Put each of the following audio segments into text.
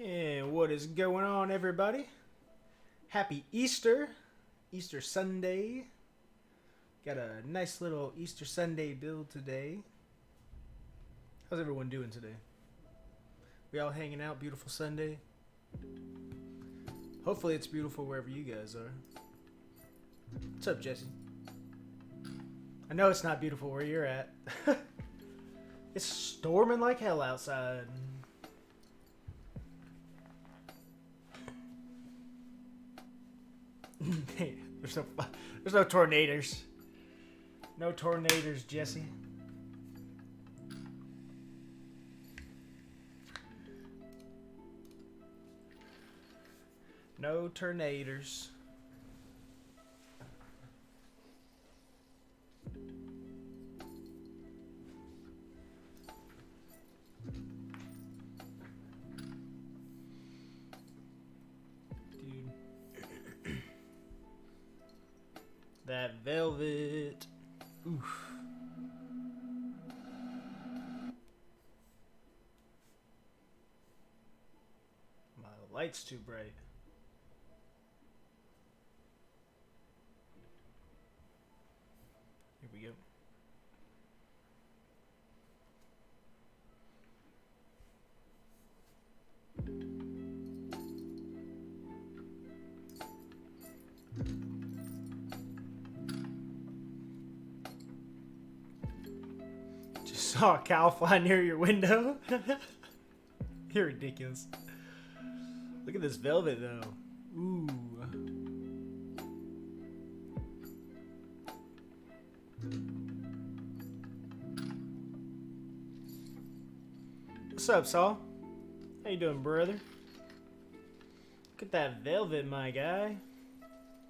And what is going on, everybody? Happy Easter! Easter Sunday. Got a nice little Easter Sunday build today. How's everyone doing today? We all hanging out? Beautiful Sunday? Hopefully it's beautiful wherever you guys are. What's up, Jesse? I know it's not beautiful where you're at. It's storming like hell outside. There's no tornadoes. No tornadoes, Jesse. No tornadoes. That velvet. Oof. My light's too bright. Here we go. Saw a cow fly near your window. You're ridiculous. Look at this velvet though. Ooh. What's up, Saul? How you doing, brother? Look at that velvet, my guy.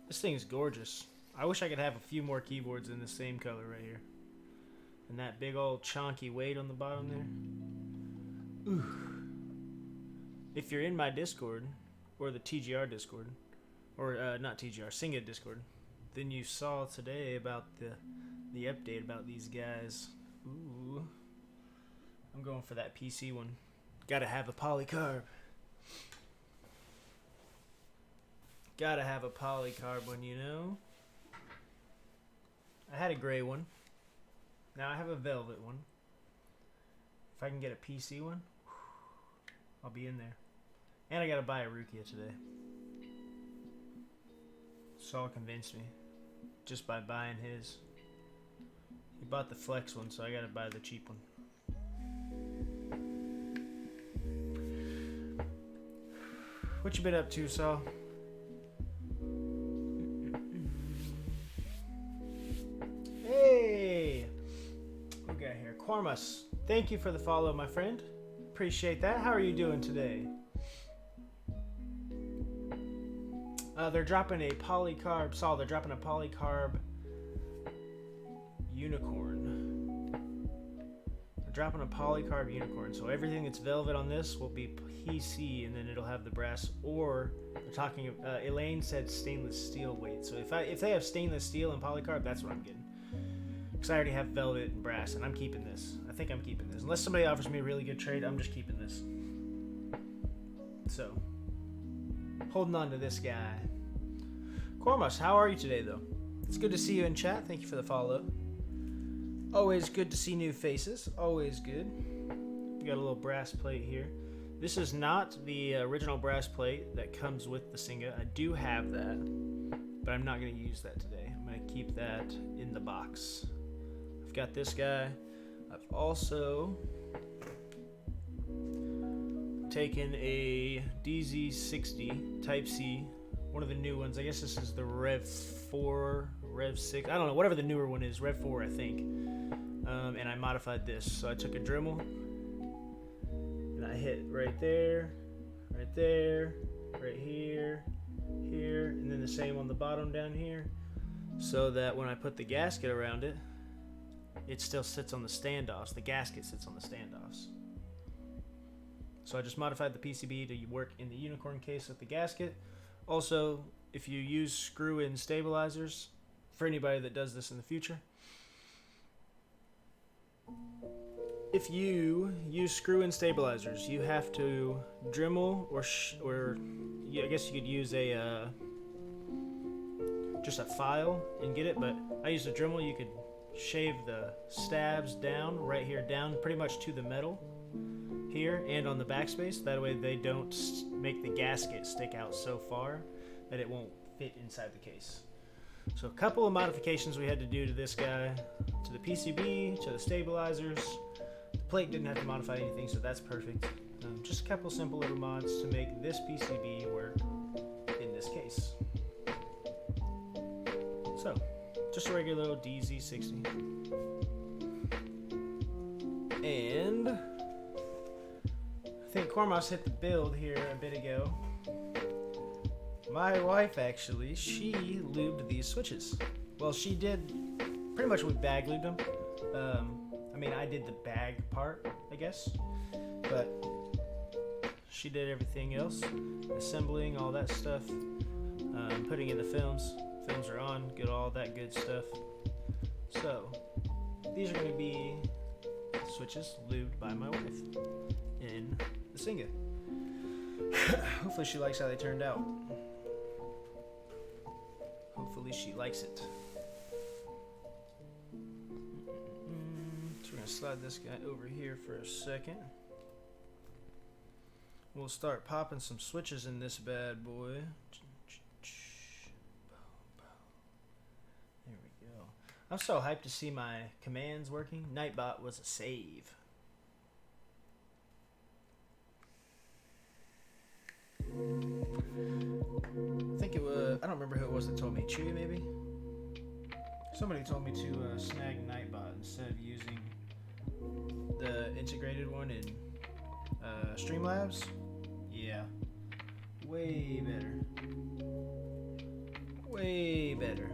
This thing is gorgeous. I wish I could have a few more keyboards in the same color right here. And that big old chunky weight on the bottom there. Ooh. If you're in my Discord, or the TGR Discord, or not TGR, Singa Discord, then you saw today about the update about these guys. Ooh. I'm going for that PC one. Gotta have a polycarb. Gotta have a polycarb one, you know. I had a gray one. Now I have a velvet one. If I can get a PC one, I'll be in there. And I gotta buy a Rukia today. Saul convinced me just by buying his. He bought the Flex one, so I gotta buy the cheap one. What you been up to, Saul? Hey! What we got here? Cormus, thank you for the follow, my friend. Appreciate that. How are you doing today? They're dropping a polycarb. Saul, they're dropping a polycarb unicorn. They're dropping a polycarb unicorn. So everything that's velvet on this will be PC, and then it'll have the brass. Or they're talking. Elaine said stainless steel weight. So if they have stainless steel and polycarb, that's what I'm getting. Because I already have velvet and brass, and I'm keeping this. I think I'm keeping this. Unless somebody offers me a really good trade, I'm just keeping this. So, holding on to this guy. Cormus, how are you today, though? It's good to see you in chat. Thank you for the follow. Always good to see new faces. Always good. We got a little brass plate here. This is not the original brass plate that comes with the Singa. I do have that, but I'm not going to use that today. I'm going to keep that in the box. I've got this guy. I've also taken a DZ60 Type C, one of the new ones. I guess this is the Rev 4, Rev 6. I don't know, whatever the newer one is, Rev 4, I think. And I modified this. So I took a Dremel, And I hit right there, right there, right here, here, and then the same on the bottom down here, so that when I put the gasket around it, it still sits on the standoffs. The gasket sits on the standoffs. So I just modified the PCB to work in the Unikorn case with the gasket. Also, if you use screw-in stabilizers, for anybody that does this in the future, if you use screw-in stabilizers, you have to Dremel or yeah, I guess you could use a just a file and get it. But I used a Dremel. You could shave the stabs down right here, down pretty much to the metal here and on the backspace. That way they don't make the gasket stick out so far that it won't fit inside the case. So a couple of modifications we had to do to this guy, to the PCB, to the stabilizers. The plate didn't have to modify anything, so that's perfect. Just a couple simple little mods to make this PCB work in this case. So, just a regular little DZ60. And I think Cormos hit the build here a bit ago. My wife actually, she lubed these switches. Well, she did, pretty much we bag lubed them. I mean, I did the bag part, I guess, but she did everything else, assembling, all that stuff, putting in the films. Films are on, get all that good stuff. So, these are going to be switches lubed by my wife in the Singa. Hopefully she likes how they turned out. Hopefully she likes it. So we're going to slide this guy over here for a second. We'll start popping some switches in this bad boy. There we go. I'm so hyped to see my commands working. Nightbot was a save. I think it was, I don't remember who it was that told me, Chewy maybe? Somebody told me to snag Nightbot instead of using the integrated one in Streamlabs. Yeah, way better. Way better.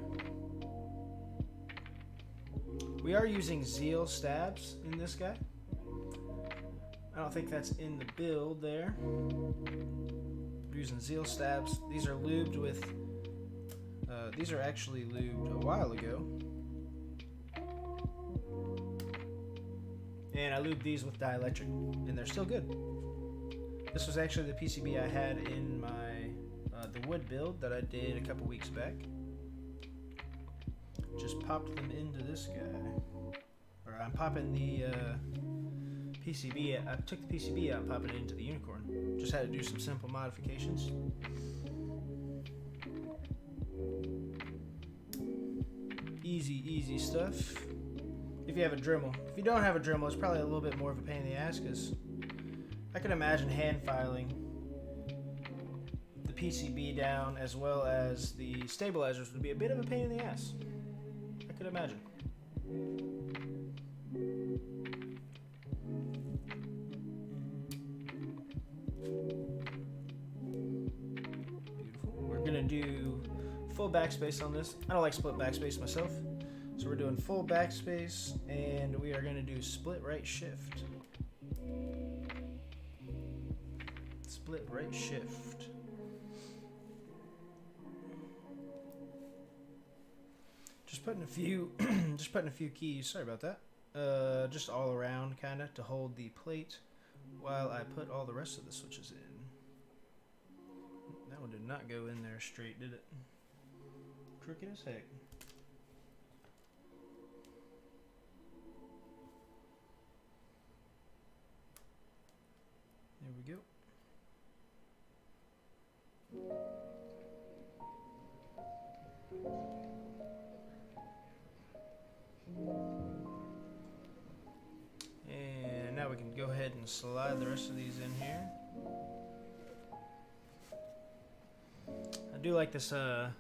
We are using Zeal stabs in this guy. I don't think that's in the build there. We're using Zeal stabs. These are lubed with, these are actually lubed a while ago. And I lubed these with dielectric, and they're still good. This was actually the PCB I had in my, the wood build that I did a couple weeks back. Just popped them into this guy. Or I'm popping the PCB, I took the PCB out and popping it into the Unikorn. Just had to do some simple modifications. Easy stuff. If you have a Dremel. If you don't have a Dremel, it's probably a little bit more of a pain in the ass, because I can imagine hand filing the PCB down as well as the stabilizers would be a bit of a pain in the ass. I could imagine. Beautiful. We're gonna do full backspace on this. I don't like split backspace myself, so we're doing full backspace, and we are gonna do split right shift. Split right shift. Just putting a few, just putting a few keys. Sorry about that. Just all around, kind of, to hold the plate while I put all the rest of the switches in. That one did not go in there straight, did it? Crooked as heck. There we go. And now we can go ahead and slide the rest of these in here. I do like this, I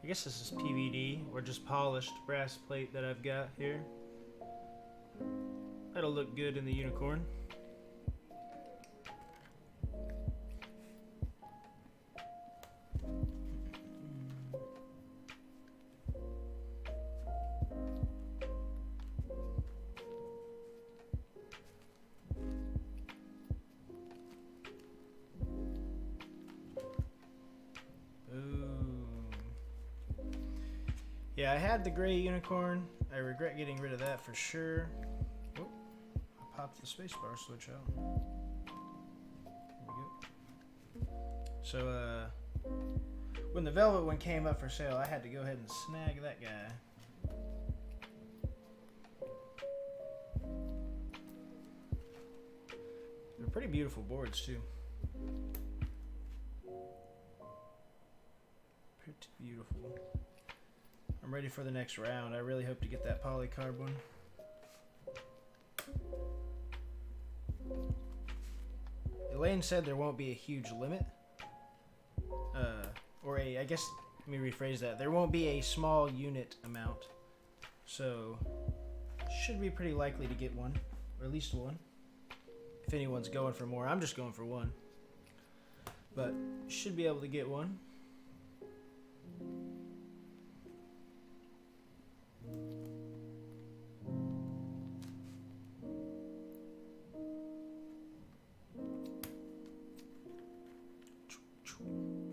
guess this is PVD, or just polished brass plate that I've got here. That'll look good in the Unikorn. Yeah, I had the gray unicorn. I regret getting rid of that for sure. Oh, I popped the spacebar switch out. There we go. So, when the velvet one came up for sale, I had to go ahead and snag that guy. They're pretty beautiful boards too. Pretty beautiful. I'm ready for the next round. I really hope to get that polycarb one. Elaine said there won't be a huge limit. I guess, let me rephrase that. There won't be a small unit amount. So, should be pretty likely to get one. Or at least one. If anyone's going for more. I'm just going for one. But, should be able to get one.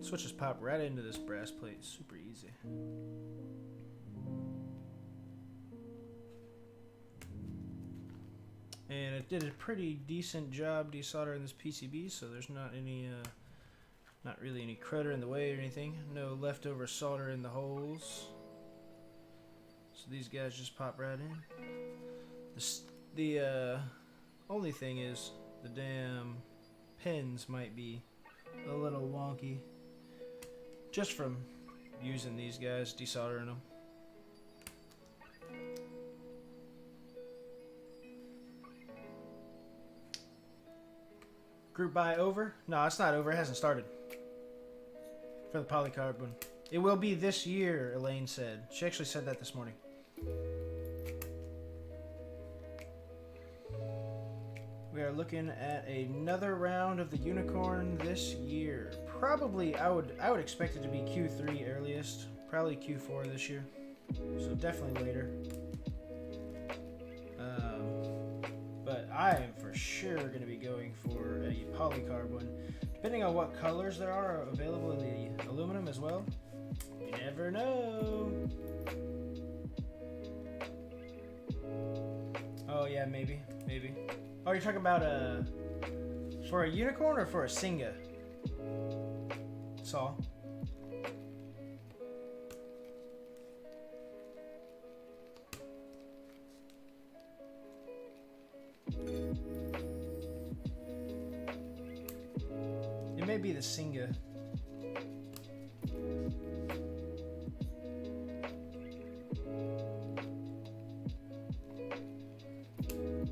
Switches pop right into this brass plate. Super easy. And it did a pretty decent job desoldering this PCB, so there's not any, not really any crutter in the way or anything. No leftover solder in the holes. So these guys just pop right in. The only thing is the damn pins might be a little wonky. Just from using these guys, desoldering them. Group buy over? No, it's not over. It hasn't started. For the polycarb one. It will be this year, Elaine said. She actually said that this morning. We are looking at another round of the Unicorn this year. Probably, I would expect it to be Q3 earliest. Probably Q4 this year. So definitely later. But I am for sure going to be going for a polycarb one. Depending on what colors there are available in the aluminum as well. You never know. Oh yeah, maybe. Oh, you're talking about for a unicorn or for a Singa? Saw. It may be the Singa.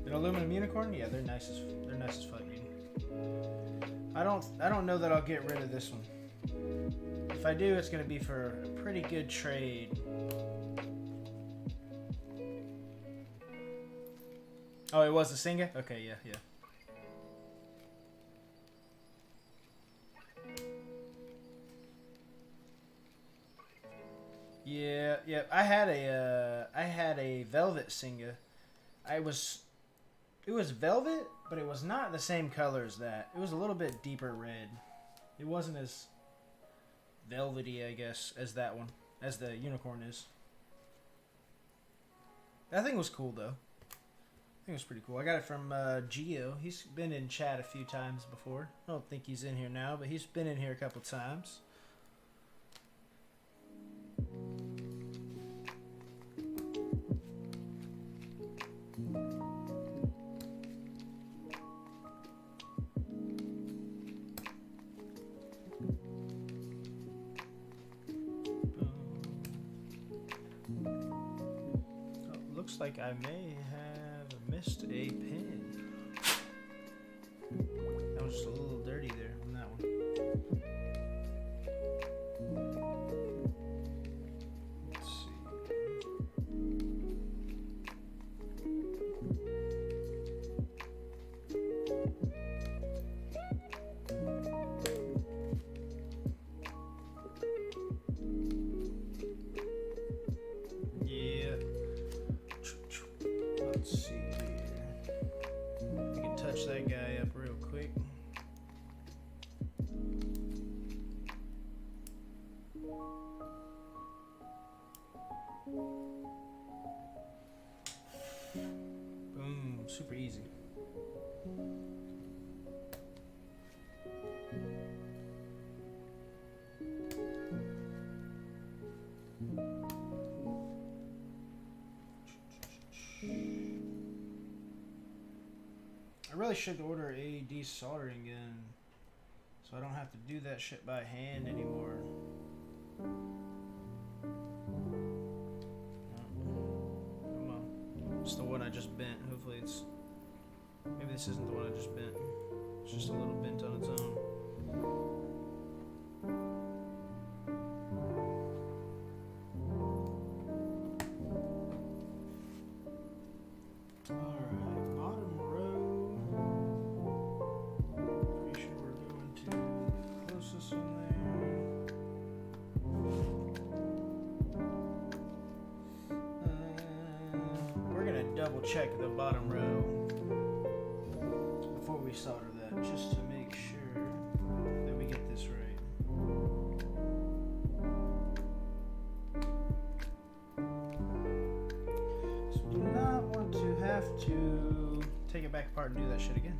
An aluminum unicorn? Yeah, they're nice as fuck, dude. I don't know that I'll get rid of this one. If I do, it's gonna be for a pretty good trade. Oh, it was a Singa? Okay, yeah. Yeah. I had a velvet Singa. It was velvet, but it was not the same color as that. It was a little bit deeper red. It wasn't as velvety, I guess, as that one, as the unicorn is. That thing was cool though. I think it was pretty cool. I got it from Geo. He's been in chat a few times before. I don't think he's in here now, but he's been in here a couple times. Looks like I may have missed a pin. That was just a little dirty there on that one. Let's see. Yeah. Let's see here. We can touch that guy up real quick. super easy. I really should order a desoldering gun so I don't have to do that shit by hand anymore. Come on. It's the one I just bent. Hopefully it's... Maybe this isn't the one I just bent. It's just a little bent on its own. Alright, bottom row. Pretty sure we're going to the closest one there. We're going to double check the bottom row before we solder that, just to make sure that we get this right. So we do not want to have to take it back apart and do that shit again.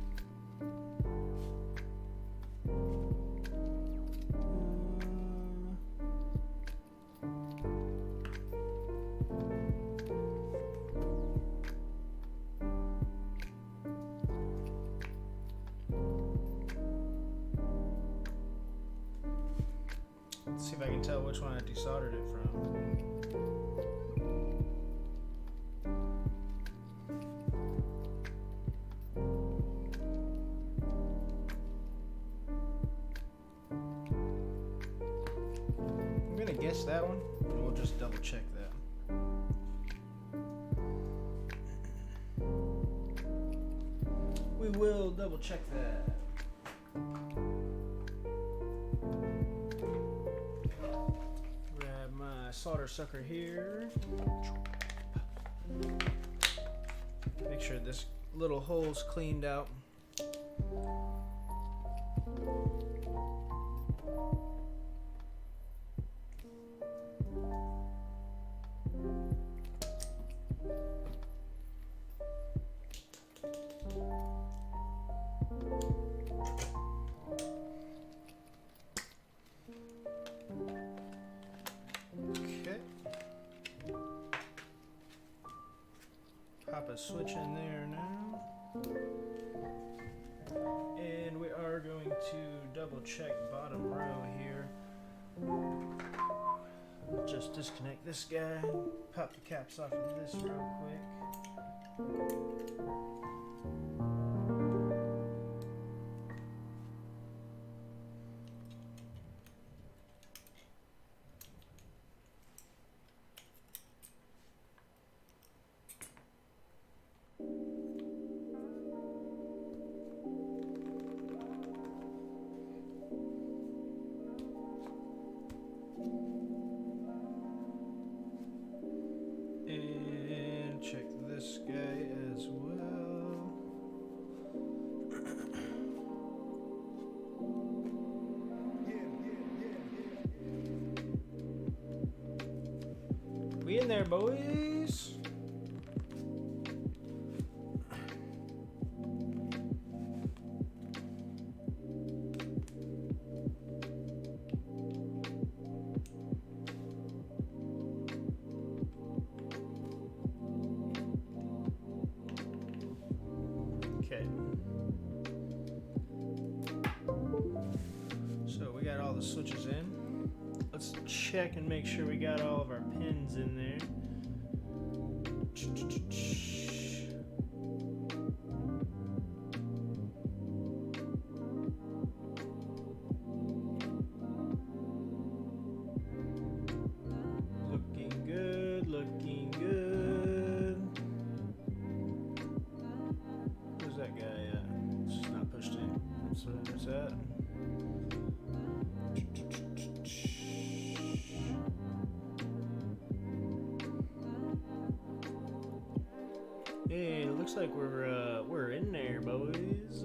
Let's see if I can tell which one I desoldered it from. I'm gonna guess that one, and we'll just double check that. We will double check that. Grab my solder sucker here. Make sure this little hole's cleaned out. Pop a switch in there now. And we are going to double check bottom row here. Just disconnect this guy. Pop the caps off of this real quick. And check this guy as well. We in there, boys. Okay. So we got all the switches in. Let's check and make sure we got all of our pins in there. Looking good, looking good. Where's that guy at? It's just not pushed in. So where's that? Hey, it looks like we're in there, boys.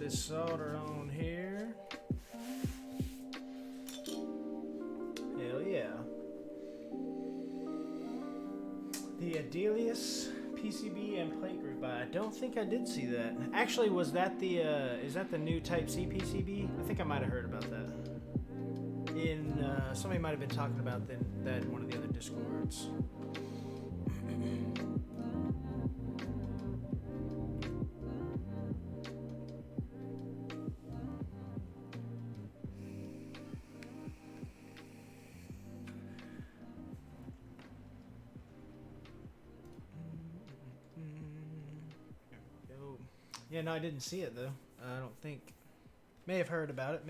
this solder on here. Hell yeah. The Adelius PCB and plate group. I don't think I did see that. Actually, was that the is that the new Type C PCB? I think I might have heard about that. Somebody might have been talking about that in one of the other Discords. Yeah, no, I didn't see it though. I don't think. May have heard about it.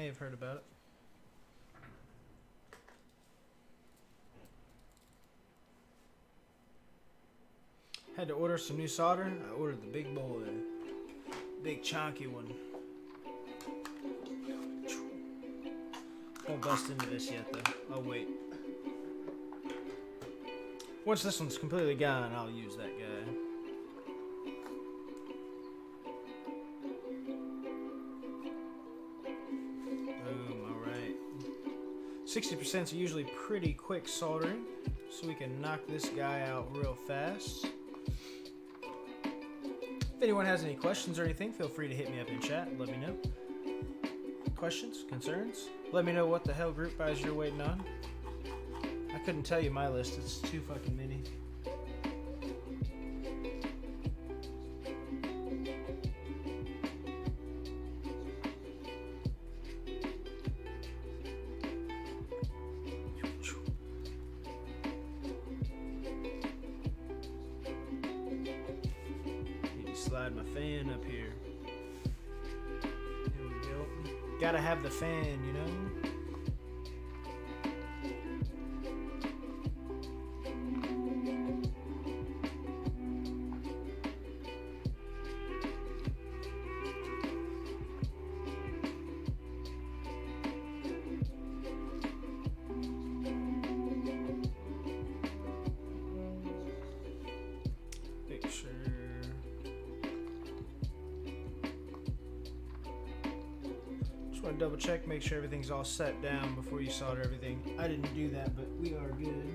Had to order some new solder. I ordered the big boy. Big chunky one. Won't bust into this yet though. I'll wait. Once this one's completely gone, I'll use that guy. Boom, alright. 60% is usually pretty quick soldering, so we can knock this guy out real fast. If anyone has any questions or anything, feel free to hit me up in chat and let me know. Questions? Concerns? Let me know what the hell group buys you're waiting on. I couldn't tell you my list, it's too fucking many. Slide my fan up here. There we go. Gotta have the fan, you know? Double check, make sure everything's all set down before you solder everything. I didn't do that, but we are good.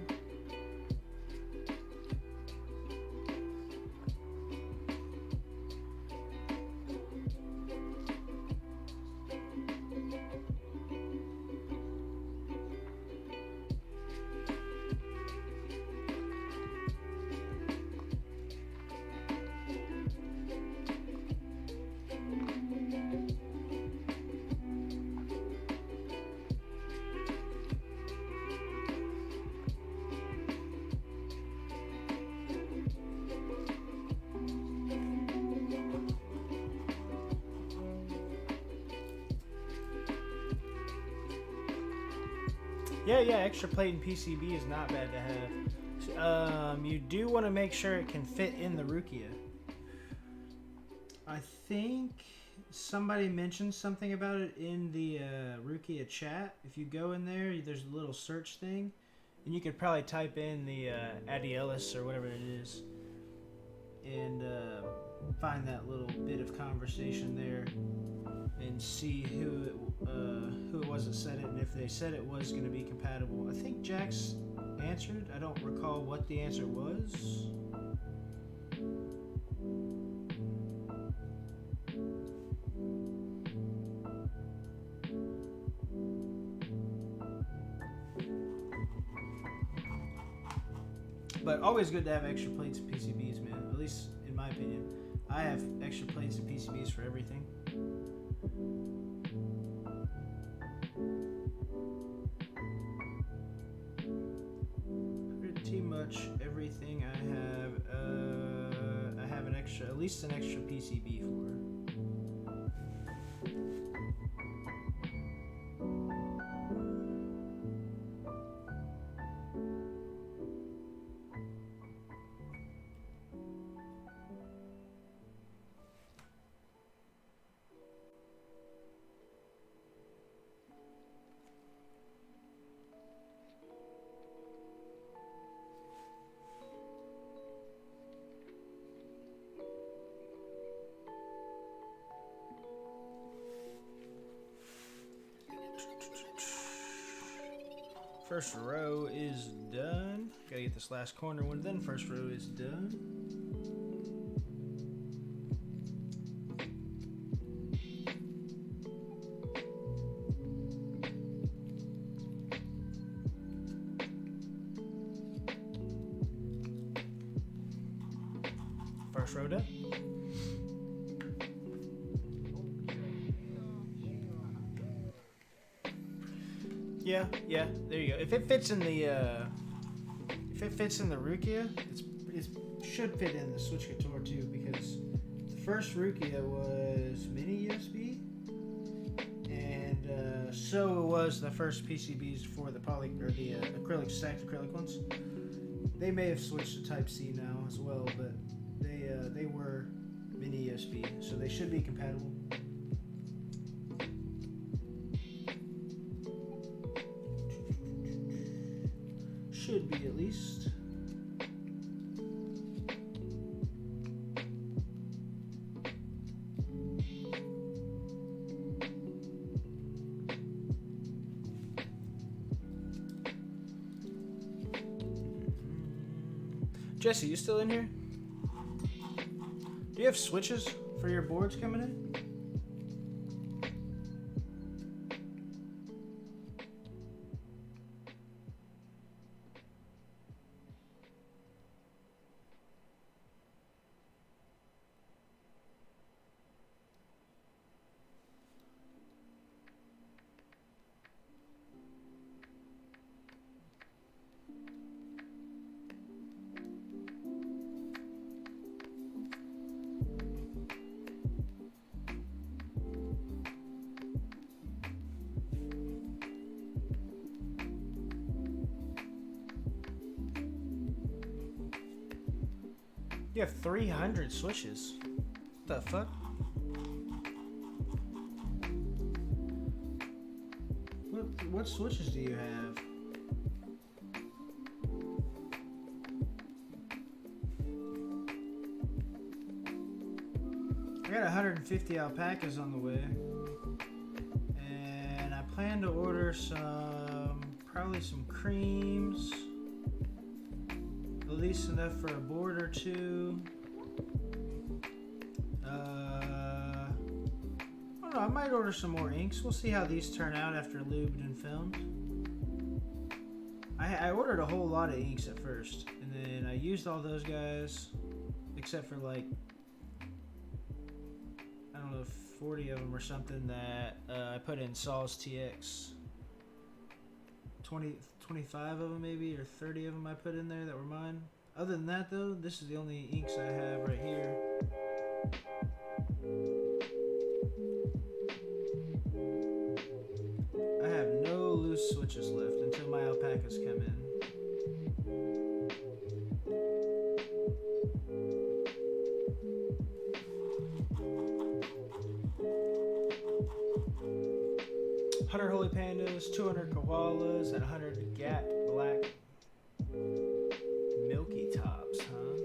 Yeah, extra plate and PCB is not bad to have. You do want to make sure it can fit in the Rukia. I think somebody mentioned something about it in the Rukia chat. If you go in there, there's a little search thing, and you could probably type in the Adielis or whatever it is, and find that little bit of conversation there, and see who it was that said it, and if they said it was going to be compatible. I think Jax answered. I don't recall what the answer was. But always good to have extra plates and PCBs, man. At least in my opinion. I have extra plates and PCBs for everything. Pretty much everything I have an extra, at least an extra PCB for. First row is done. Gotta get this last corner one, then first row is done. First row done. Yeah, there you go. If it fits in the Rukia, it should fit in the Switch Guitar too, because the first Rukia was mini USB, and so was the first PCBs for the acrylic stacked acrylic ones. They may have switched to Type C now as well, but they were mini USB, so they should be compatible. Should be, at least. Jesse, you still in here? Do you have switches for your boards coming in? You have 300 switches. What the fuck? What switches do you have? I got 150 alpacas on the way. And I plan to order probably some creams. At least enough for a board or two. I don't know, I might order some more inks. We'll see how these turn out after lubed and filmed. I ordered a whole lot of inks at first, and then I used all those guys, except for like, I don't know, 40 of them or something that I put in Saul's TX. 25 of them maybe, or 30 of them I put in there that were mine. Other than that though, this is the only inks I have right here. I have no loose switches left until my alpacas come in. Holy pandas, 200 koalas, and 100 gat black milky tops, huh?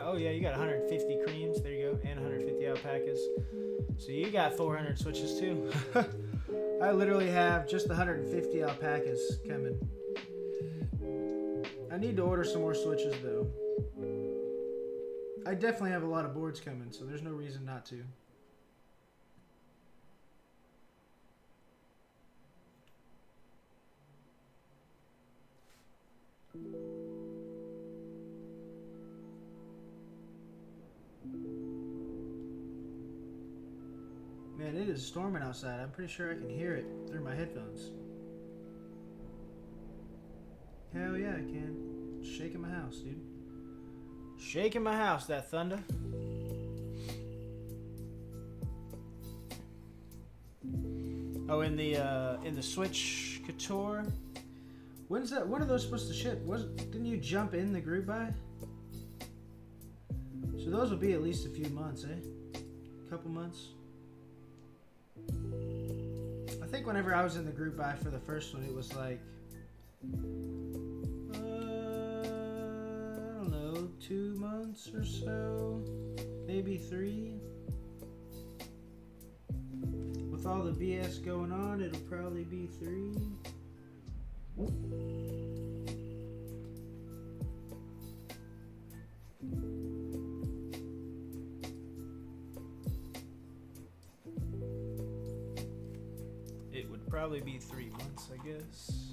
Oh yeah, you got 150 creams, there you go, and 150 alpacas. So you got 400 switches too. I literally have just 150 alpacas coming. I need to order some more switches though. I definitely have a lot of boards coming, so there's no reason not to. Man, it is storming outside. I'm pretty sure I can hear it through my headphones. Hell yeah, I can. Shaking my house, dude. Shaking my house, that thunder. Oh, in the Switch Couture. When's that? When are those supposed to ship? Didn't you jump in the group buy? So those will be at least a few months, eh? A couple months. I think whenever I was in the group buy for the first one, it was like, I don't know, 2 months or so, maybe 3. with all the BS going on, it'll probably be 3. It would probably be 3 months, I guess.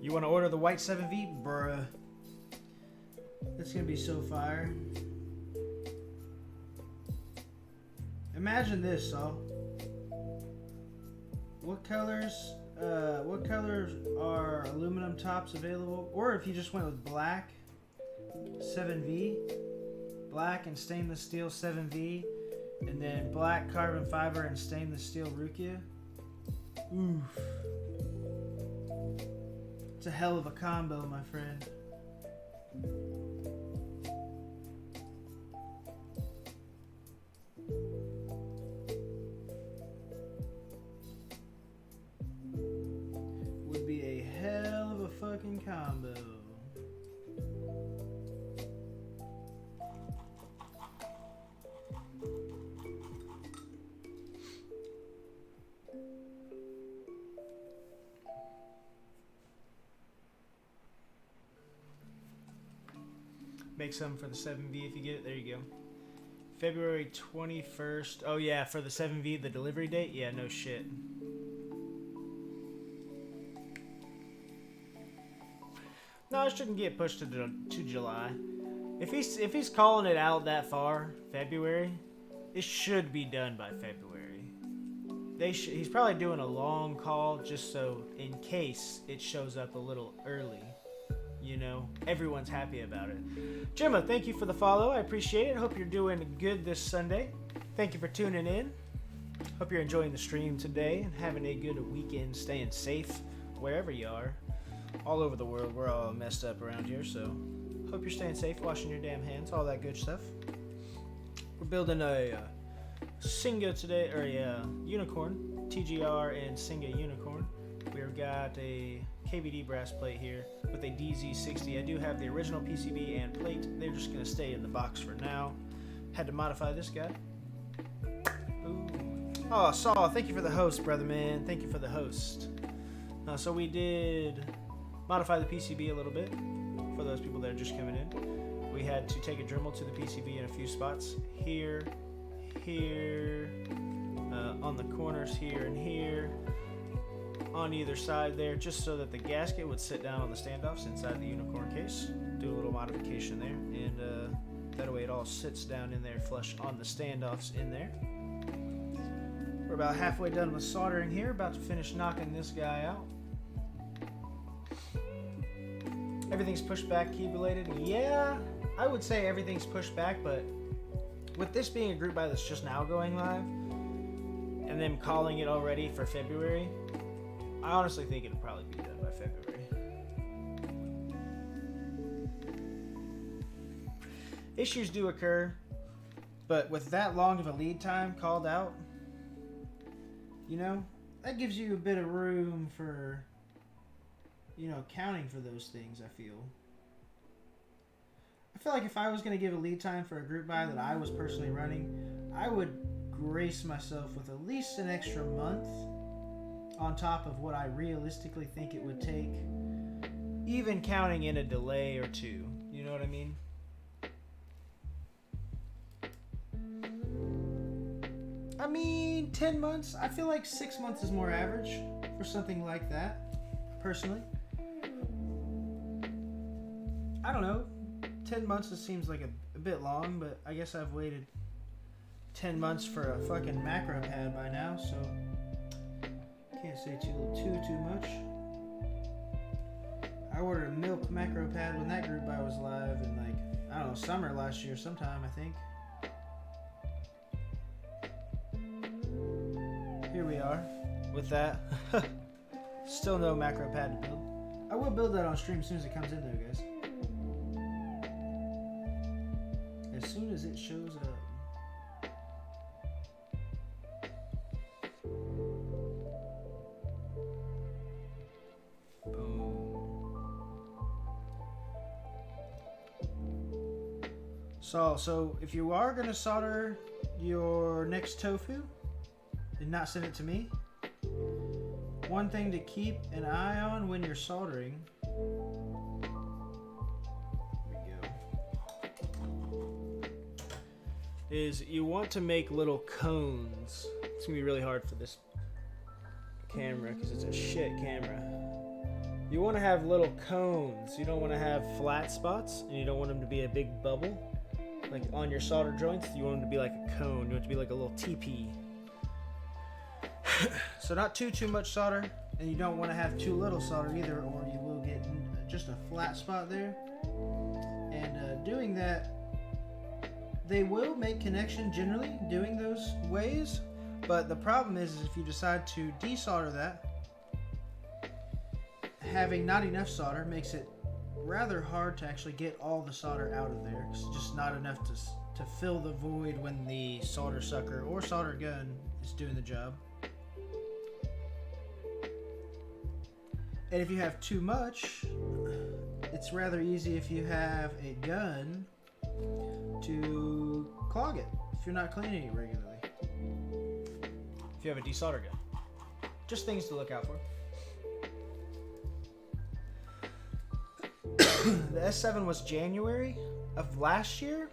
You want to order the white 7V? Bruh. It's going to be so fire. Imagine this, Saul. What colors are aluminum tops available? Or if you just went with black 7V, black and stainless steel 7V, and then black carbon fiber and stainless steel Rukia. Oof. It's a hell of a combo, my friend. Would be a hell of a fucking combo. Make some for the 7V if you get it. There you go. February 21st. Oh yeah, for the 7V, the delivery date? Yeah, no shit. No, it shouldn't get pushed to July. If he's calling it out that far, February, it should be done by February. He's probably doing a long call just so in case it shows up a little early. You know, everyone's happy about it. Gemma, thank you for the follow. I appreciate it. Hope you're doing good this Sunday. Thank you for tuning in. Hope you're enjoying the stream today and having a good weekend, staying safe wherever you are. All over the world, we're all messed up around here, so hope you're staying safe, washing your damn hands, all that good stuff. We're building a Singa today, or a Unicorn, TGR and Singa Unikorn. We've got a KVD brass plate here with a DZ60. I do have the original PCB and plate. They're just going to stay in the box for now. Had to modify this guy. Ooh. Oh, Saul, thank you for the host, brother man. Thank you for the host. So we did modify the PCB a little bit for those people that are just coming in. We had to take a Dremel to the PCB in a few spots. Here, on the corners here and here. On either side there, just so that the gasket would sit down on the standoffs inside the Unicorn case. Do a little modification there, and that way it all sits down in there flush on the standoffs in there. We're about halfway done with soldering here, about to finish knocking this guy out. Everything's pushed back, key related. Yeah, I would say everything's pushed back, but with this being a group buy that's just now going live, and them calling it already for February, I honestly think it'll probably be done by February. Issues do occur, but with that long of a lead time called out, you know, that gives you a bit of room for, you know, accounting for those things, I feel. I feel like if I was going to give a lead time for a group buy that I was personally running, I would grace myself with at least an extra month on top of what I realistically think it would take, even counting in a delay or two. You know what I mean? I mean, 10 months. I feel like 6 months is more average for something like that, personally. I don't know. 10 months just seems like a bit long, but I guess I've waited 10 months for a fucking macro pad by now, so can't say too much. I ordered a milk macro pad when that group buy was live in, like, I don't know, summer last year sometime, I think. Here we are with that. Still no macro pad to build. I will build that on stream as soon as it comes in though, guys. As soon as it shows up. So if you are going to solder your next tofu and not send it to me, one thing to keep an eye on when you're soldering, is you want to make little cones. It's gonna be really hard for this camera because it's a shit camera. You want to have little cones. You don't want to have flat spots, and you don't want them to be a big bubble. Like on your solder joints, you want them to be like a cone. You want it to be like a little teepee. So not too much solder, and you don't want to have too little solder either, or you will get just a flat spot there. And doing that, they will make connection generally doing those ways, but the problem is if you decide to desolder that, having not enough solder makes it rather hard to actually get all the solder out of there. It's just not enough to fill the void when the solder sucker or solder gun is doing the job. And if you have too much, it's rather easy if you have a gun to clog it if you're not cleaning it regularly. If you have a desolder gun. Just things to look out for. The S7 was January of last year.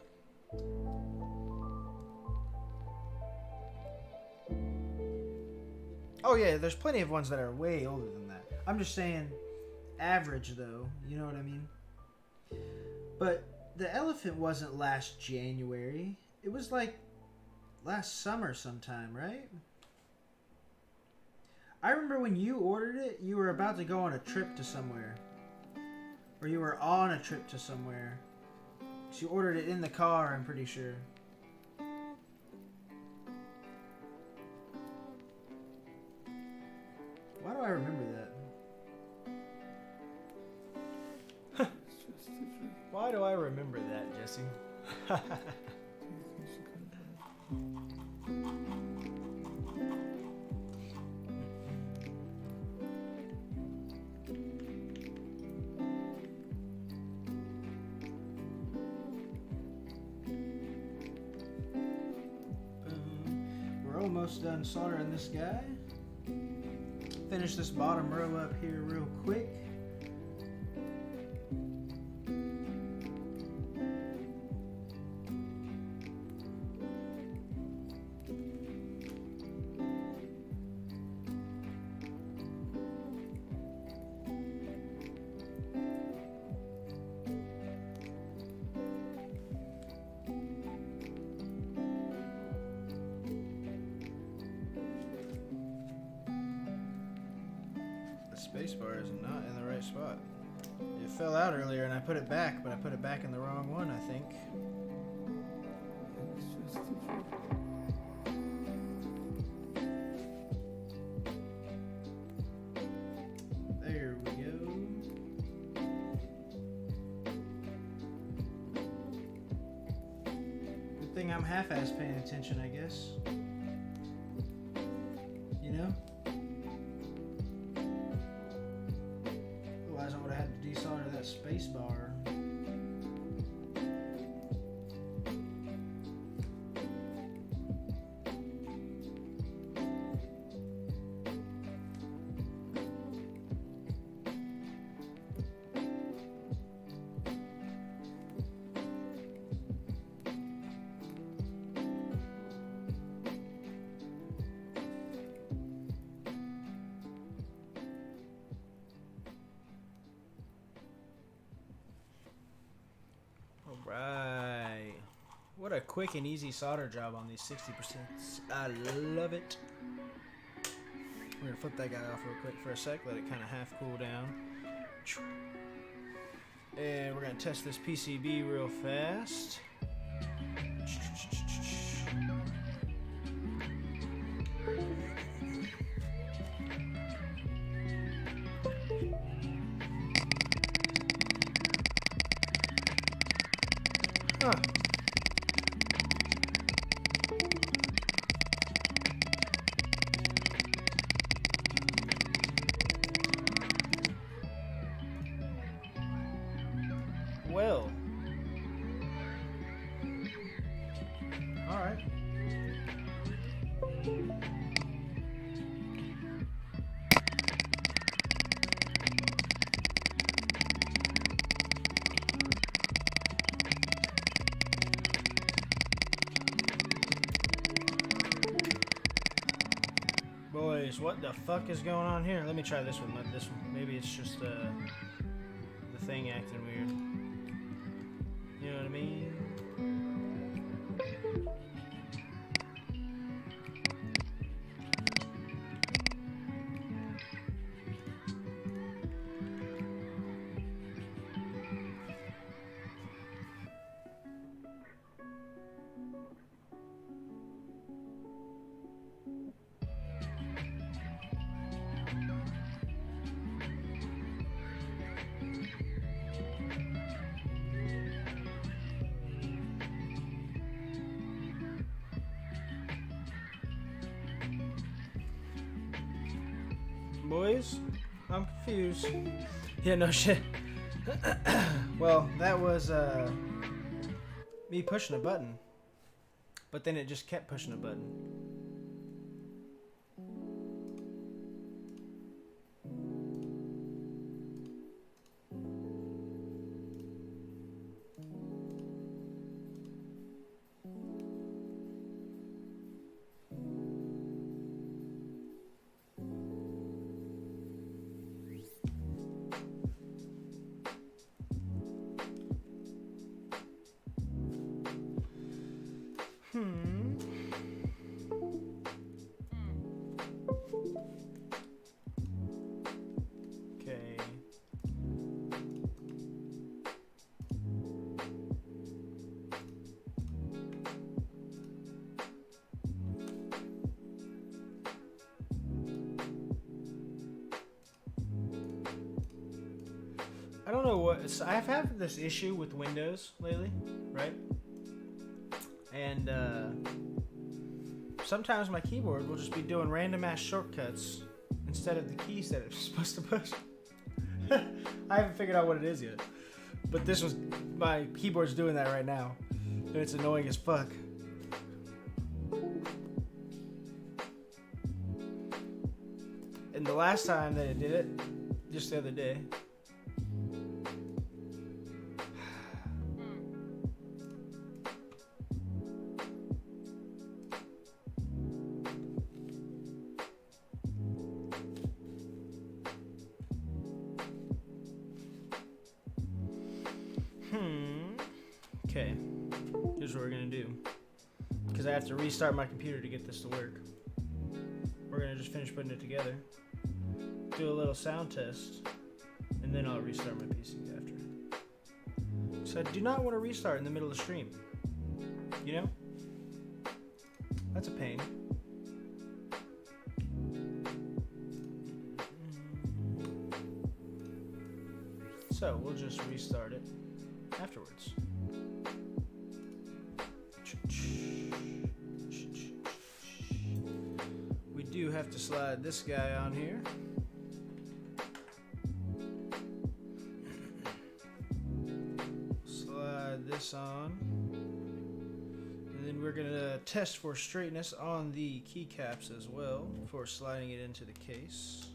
Oh yeah, there's plenty of ones that are way older than that. I'm just saying average though, you know what I mean? But the elephant wasn't last January. It was like last summer sometime, right? I remember when you ordered it, you were about to go on a trip to somewhere. Or you were on a trip to somewhere. So you ordered it in the car, I'm pretty sure. Why do I remember that? Why do I remember that, Jesse? We're almost done soldering this guy. Finish this bottom row up here real quick. Spacebar is not in the right spot. It fell out earlier and I put it back, but I put it back in the wrong one, I think. There we go. Good thing I'm half-ass paying attention, I guess. You know? Otherwise, I would have had to desolder that space bar. Right. What a quick and easy solder job on these 60%. I love it. We're going to flip that guy off real quick for a sec. Let it kind of half cool down. And we're going to test this PCB real fast. Huh. Well, Boys, what the fuck is going on here? Let me try this one, not this one. Maybe it's just the thing acting weird. You know what I mean? Boys, I'm confused. Yeah, no shit. Well, that was me pushing a button, but then it just kept pushing a button. Okay. I don't know what. So I've had this issue with Windows lately, right? And sometimes my keyboard will just be doing random ass shortcuts instead of the keys that it's supposed to push. I haven't figured out what it is yet, but my keyboard's doing that right now, and it's annoying as fuck. And the last time that it did it, just the other day. Okay, here's what we're gonna do. Because I have to restart my computer to get this to work. We're gonna just finish putting it together, do a little sound test, and then I'll restart my PC after. So I do not want to restart in the middle of the stream. You know? That's a pain. So we'll just restart it afterwards. We do have to slide this guy on here. Slide this on. And then we're gonna test for straightness on the keycaps as well before sliding it into the case.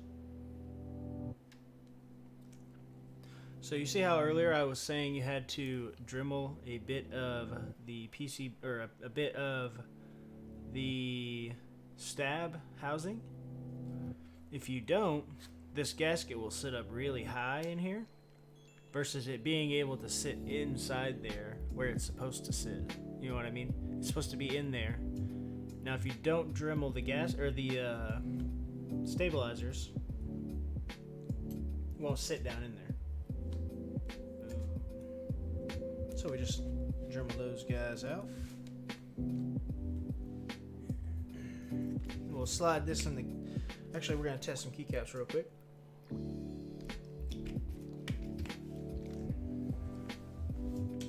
So you see how earlier I was saying you had to Dremel a bit of the PC, or a bit of the stab housing? If you don't, this gasket will sit up really high in here versus it being able to sit inside there where it's supposed to sit. You know what I mean? It's supposed to be in there. Now if you don't Dremel the gas or the stabilizers, it won't sit down in there. So we just Dremel those guys out. We'll slide this in the... Actually, we're going to test some keycaps real quick.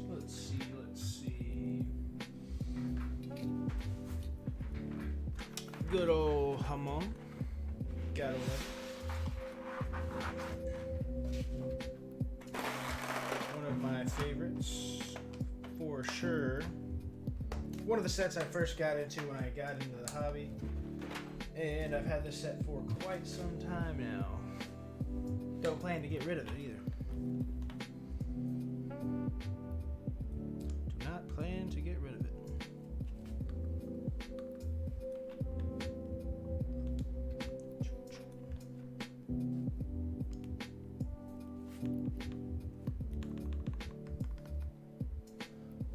Let's see. Good old Hamon. Got it. One of my favorites, for sure. one of the sets I first got into when I got into the hobby, and I've had this set for quite some time now. Don't plan to get rid of it either. Do not plan to get rid of it.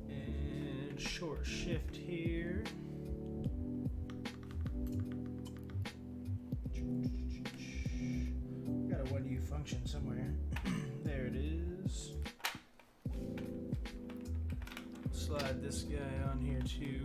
And short shift here. Got a 1U function somewhere. There it is. Slide this guy on here too.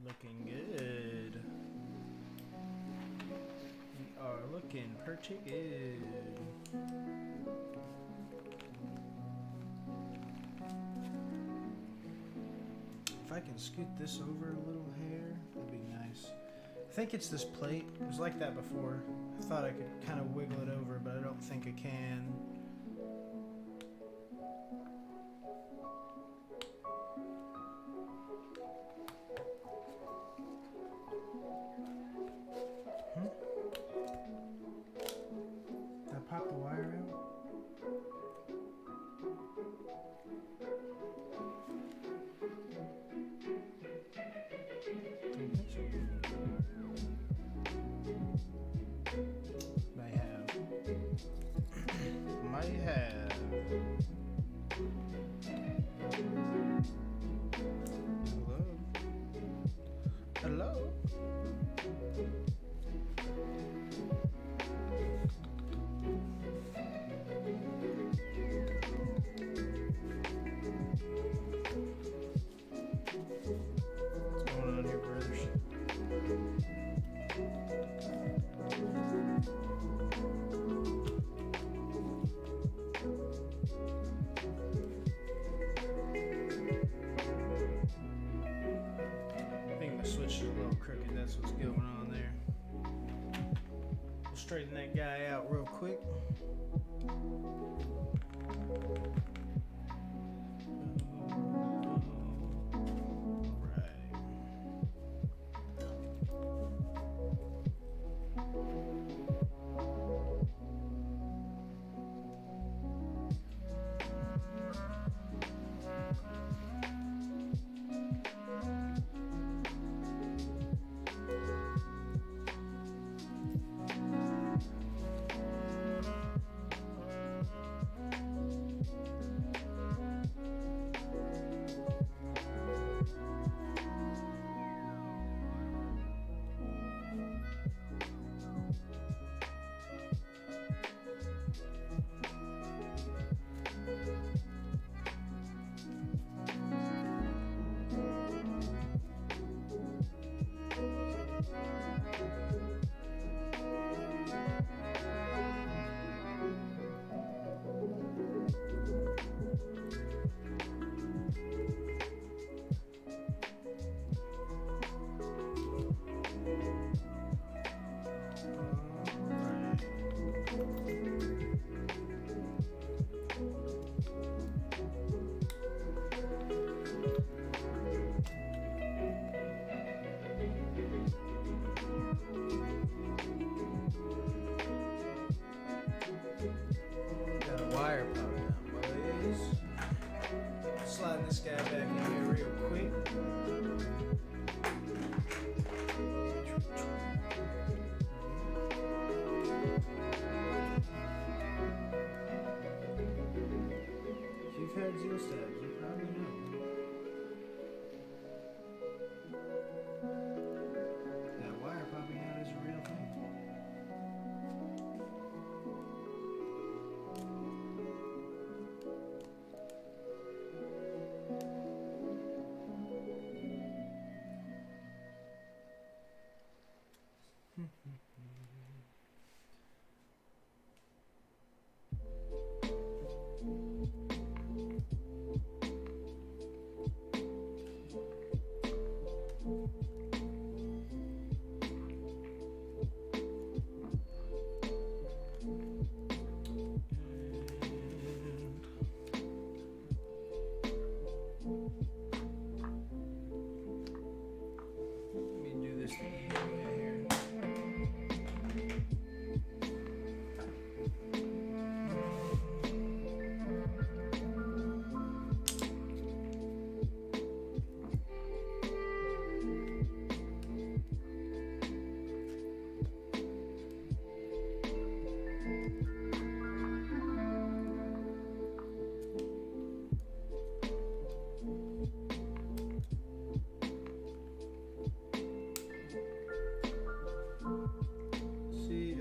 Looking good. We are looking pretty good. If I can scoot this over a little hair, that'd be nice. I think it's this plate. It was like that before. I thought I could kind of wiggle it over, but I don't think I can. Pop the wire out. May have. Might have. Hello. Hello. Switch is a little crooked, that's what's going on there. We'll straighten that guy out real quick.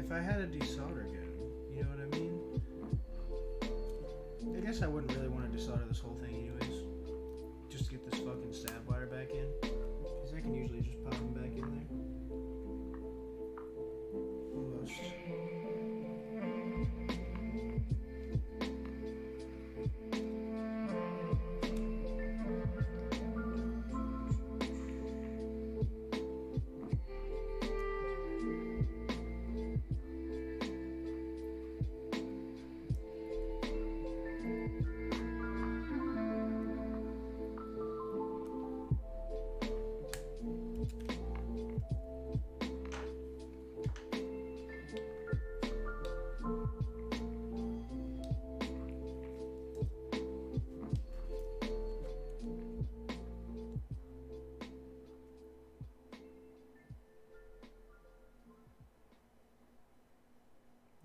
if I had a desolder gun, you know what I mean? I guess I wouldn't really want to desolder this whole thing anyways. Just to get this fucking stab wire back in. Because I can usually just pop them back in there. Almost.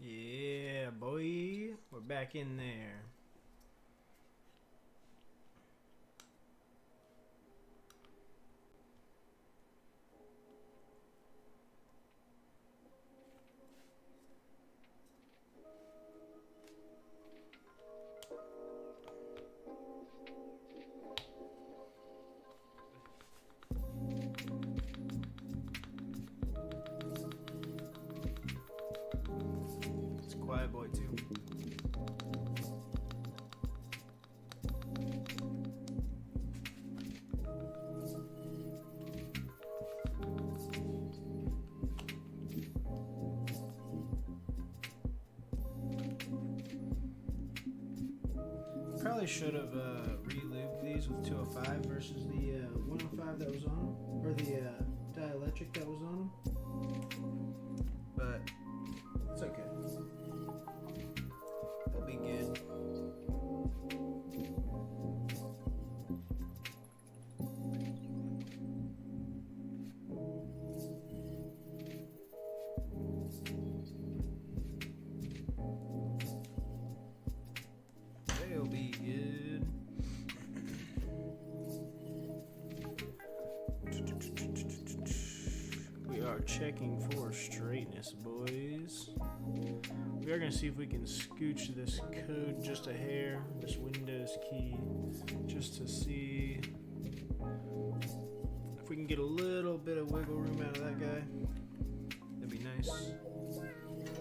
Yeah, boy. We're back in there. It's a quiet boy too. Probably should have re-lubed these with 205 versus the 105 that was on them, or the dielectric that was on them. But it's okay. They'll be good. They'll be good. We are checking for straightness, boys. We are going to see if we can scooch this code just a hair, this Windows key, just to see if we can get a little bit of wiggle room out of that guy. That'd be nice.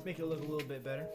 Make it look a little bit better.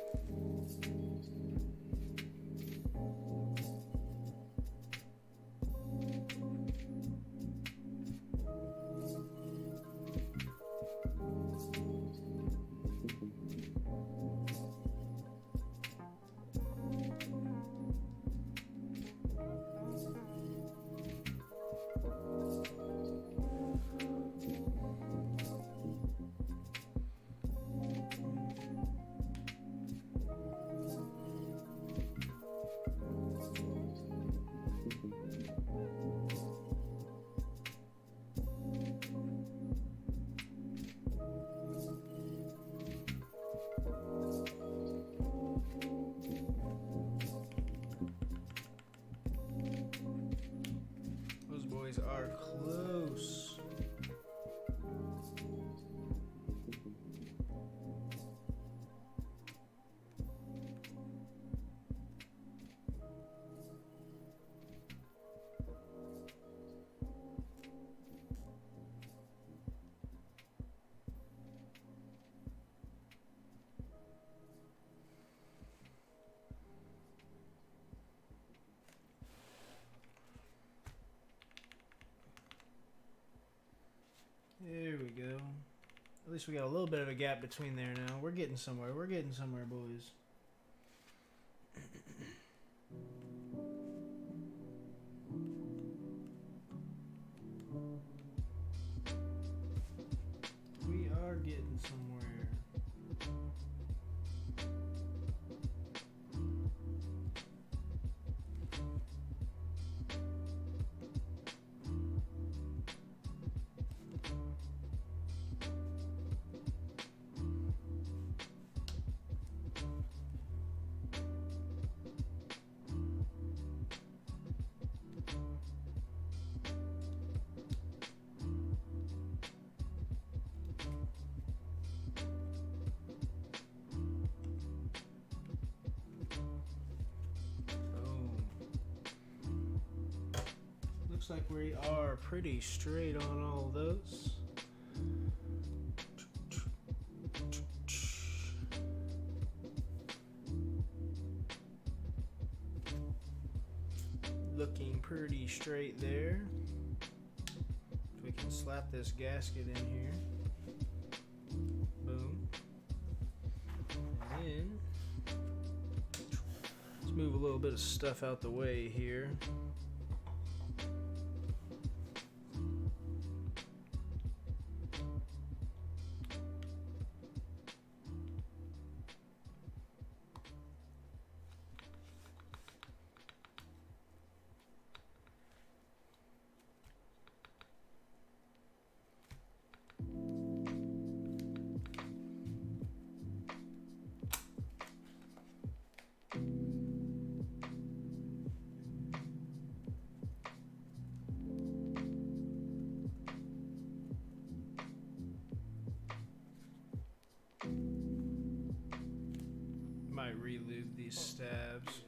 Are close. There we go. At least we got a little bit of a gap between there now. We're getting somewhere. We're getting somewhere, boys. We are getting somewhere. Looks like we are pretty straight on all of those. Looking pretty straight there. If we can slap this gasket in here. Boom. And then let's move a little bit of stuff out the way here. Might re-lube these stabs.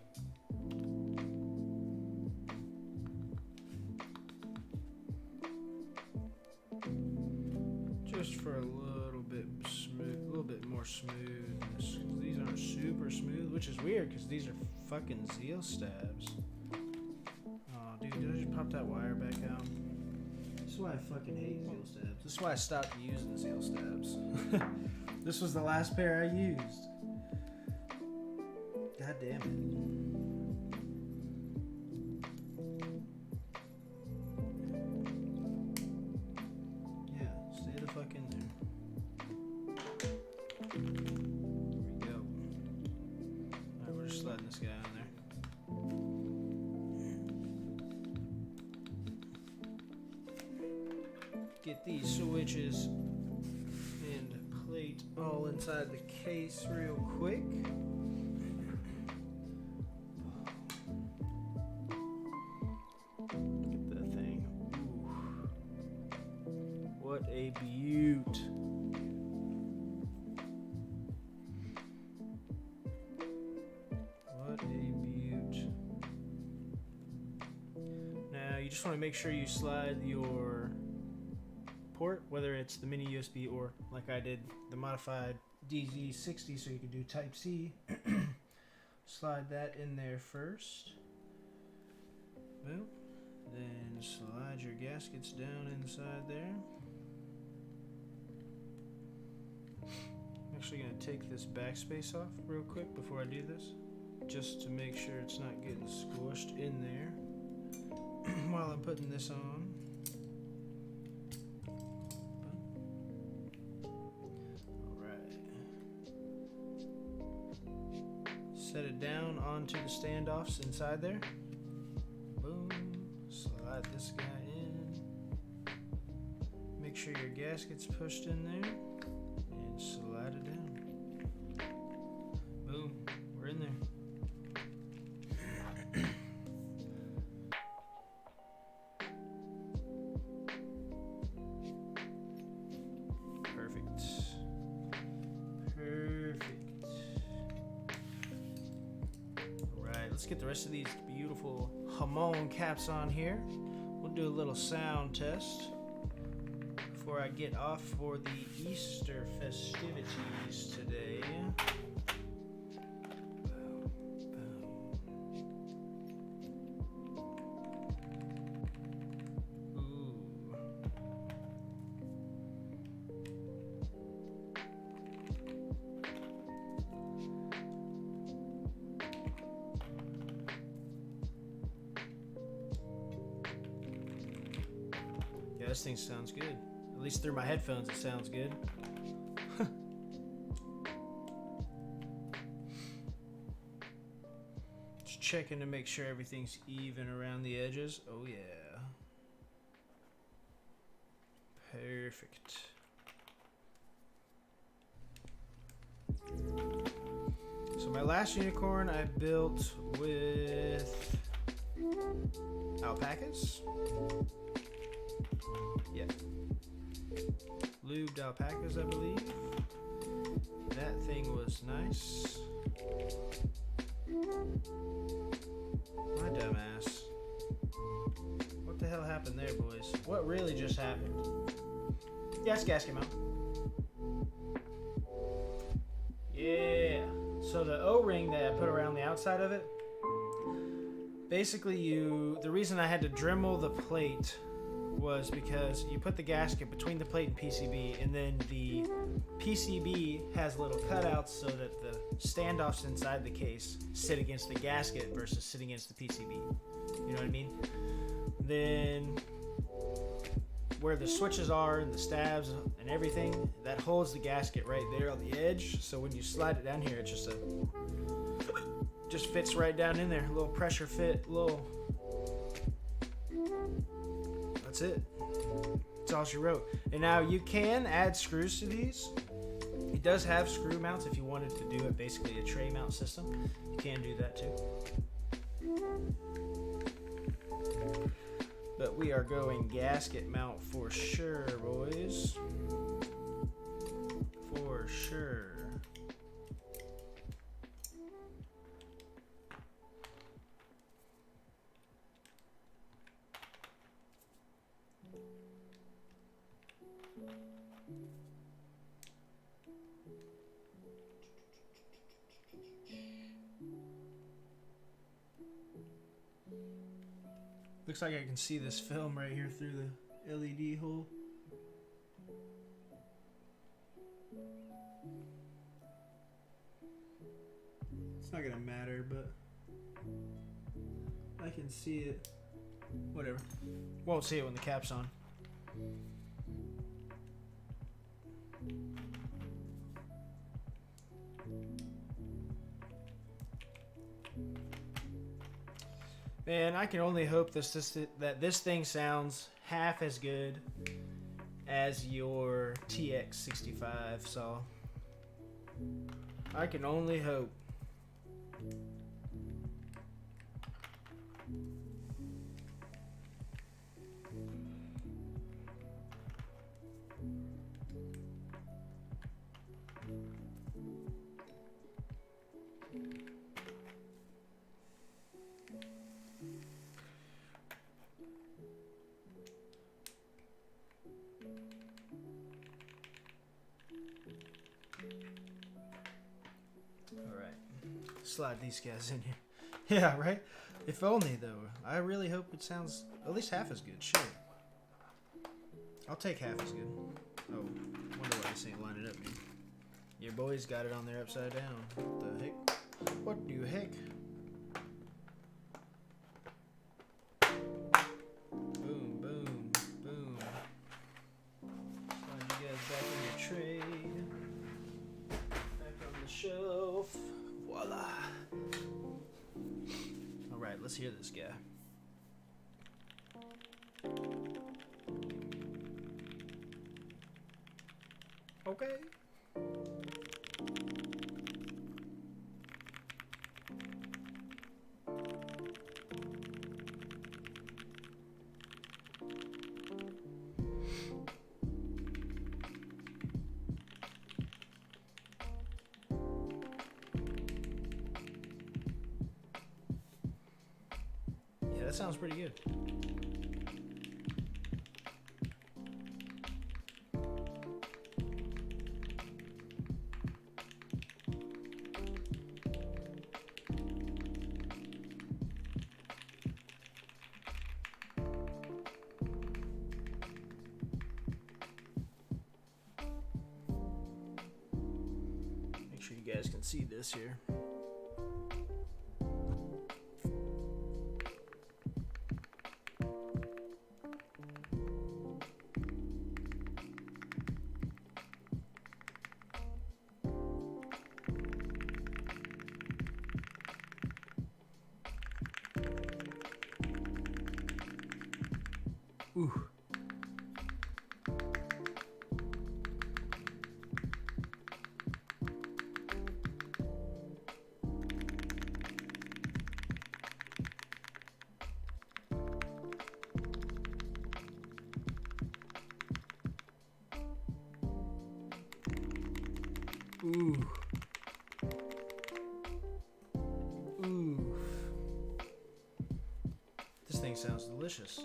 Just for a little bit smooth, a little bit more smoothness. These aren't super smooth, which is weird because these are fucking zeal stabs. Oh, dude, did I just pop that wire back out? This is why I fucking hate zeal stabs. This is why I stopped using zeal stabs. This was the last pair I used. God damn it. Yeah, stay the fuck in there. There we go. Alright, we're just sliding this guy in there. Get these switches and plate all inside the case real quick. What a beaut. What a beaut. Now you just want to make sure you slide your port, whether it's the mini USB or like I did the modified DZ60 so you can do type C. Slide that in there first. Boom. Then slide your gaskets down inside there. I'm actually going to take this backspace off real quick before I do this, just to make sure it's not getting squished in there while I'm putting this on. Alright. Set it down onto the standoffs inside there. Boom. Slide this guy in. Make sure your gasket's pushed in there. And slide it down. Boom. We're in there. Perfect. Perfect. Alright, let's get the rest of these beautiful Hamon caps on here. We'll do a little sound test before I get off for the Easter festivities today. Yeah, this thing sounds good. At least through my headphones, it sounds good. Just checking to make sure everything's even around the edges. Oh yeah. Perfect. So my last unicorn I built with alpacas. Yeah. Lubed alpacas, I believe. That thing was nice. My dumbass. What the hell happened? happened there, boys? What really just happened? Yeah, it's gasket mount. Yeah. So the O-ring that I put around the outside of it, basically the reason I had to Dremel the plate was because you put the gasket between the plate and PCB, and then the PCB has little cutouts so that the standoffs inside the case sit against the gasket versus sitting against the PCB. You know what I mean? Then where the switches are and the stabs and everything, that holds the gasket right there on the edge. So when you slide it down here, it's just fits right down in there. A little pressure fit, that's it. That's all she wrote. And now you can add screws to these. It does have screw mounts if you wanted to do it basically a tray mount system. You can do that too. But we are going gasket mount for sure, boys. For sure. Looks like I can see this film right here through the LED hole. It's not gonna matter, but I can see it. Whatever. Won't see it when the cap's on. Man, I can only hope that this thing sounds half as good as your TX65 saw. I can only hope. Slide these guys in here. Yeah, right? If only, though. I really hope it sounds at least half as good. Shit. I'll take half as good. Oh, wonder why this ain't lining up, man. Your boys got it on there upside down. What the heck? What the heck? Boom, boom, boom. Slide you guys back in your tray. Back on the shelf. Voila. Alright, let's hear this guy. Okay. That sounds pretty good. Make sure you guys can see this here. Ooh. Ooh. Ooh. This thing sounds delicious.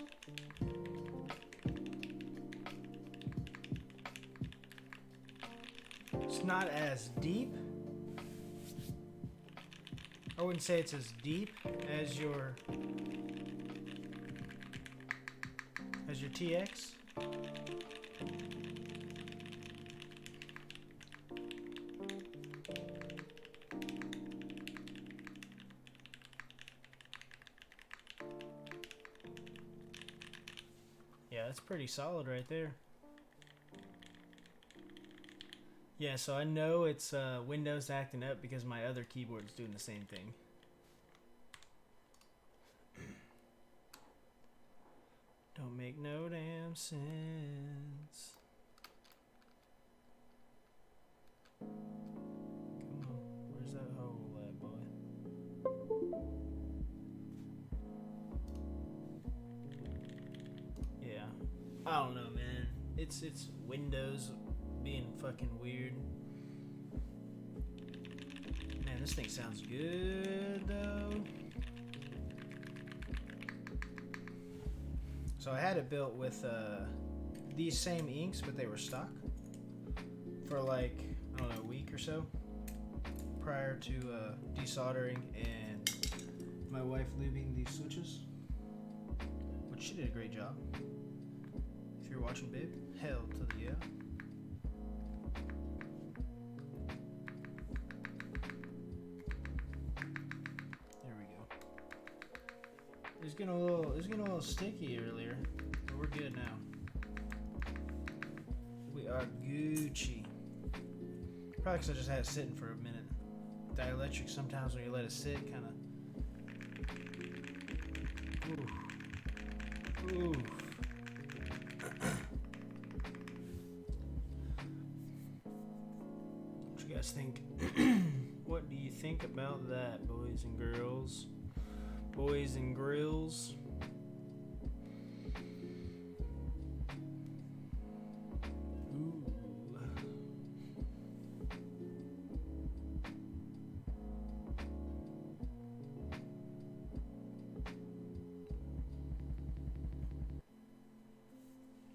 not as deep. I wouldn't say it's as deep as your TX. Yeah, that's pretty solid right there. Yeah, so I know it's Windows acting up because my other keyboard's doing the same thing. Don't make no damn sense. Come on, where's that hole at, boy? Yeah, I don't know, man. It's Windows being fucking weird. Man, this thing sounds good though. So I had it built with these same inks, but they were stock for like, I don't know, a week or so prior to desoldering and my wife lubing these switches, which she did a great job. If you're watching, babe, hell to the yeah. It was getting a little sticky earlier, but we're good now. We are Gucci. Probably because I just had it sitting for a minute. Dielectric, sometimes when you let it sit, kind of. Ooh. What you guys think? What do you think about that, boys and girls? Boys and grills. Ooh.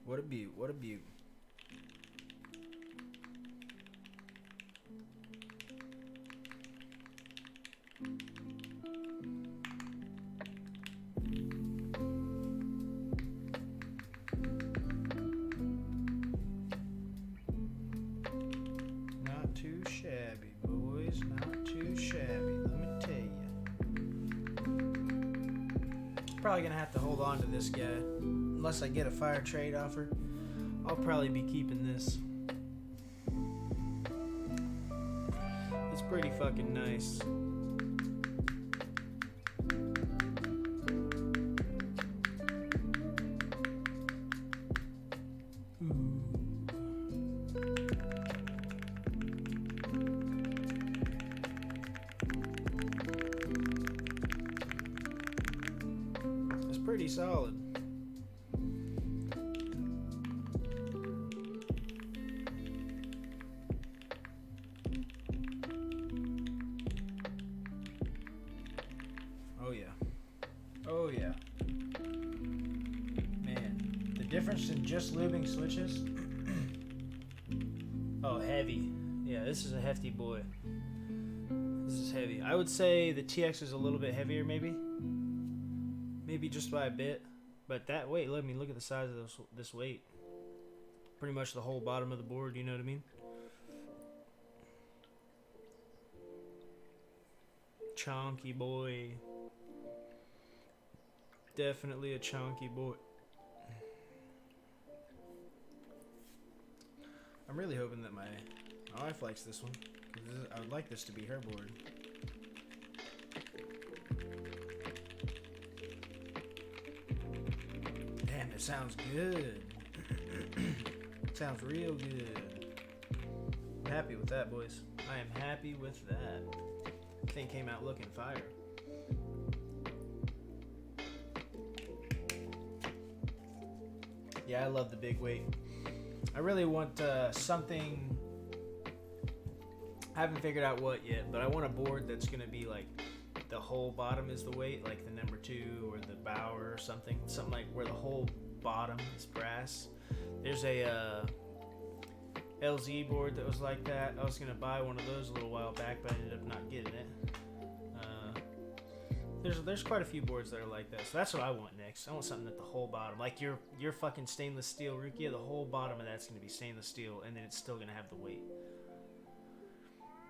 What a beaut, what a beaut. Probably gonna have to hold on to this guy unless I get a fire trade offer. I'll probably be keeping this. It's pretty fucking nice. Pretty solid. Oh yeah. Oh yeah. Man, the difference in just lubing switches. Oh, heavy. Yeah, this is a hefty boy. This is heavy. I would say the TX is a little bit heavier, maybe. Maybe just by a bit, but that weight, look at the size of this weight. Pretty much the whole bottom of the board, you know what I mean? Chonky boy. Definitely a chonky boy. I'm really hoping that my wife likes this one, because I would like this to be her board. Damn, it sounds good. It sounds real good. I'm happy with that, boys. I am happy with that. Thing came out looking fire. Yeah, I love the big weight. I really want something. I haven't figured out what yet, but I want a board that's gonna be like the whole bottom is the weight, like the number 2 or the Bauer or something like where the whole bottom is brass. There's a LZ board that was like that. I was gonna buy one of those a little while back, but I ended up not getting it. There's quite a few boards that are like that, so that's what I want next. I want something that the whole bottom, like your fucking stainless steel Rukia, the whole bottom of that's gonna be stainless steel, and then it's still gonna have the weight.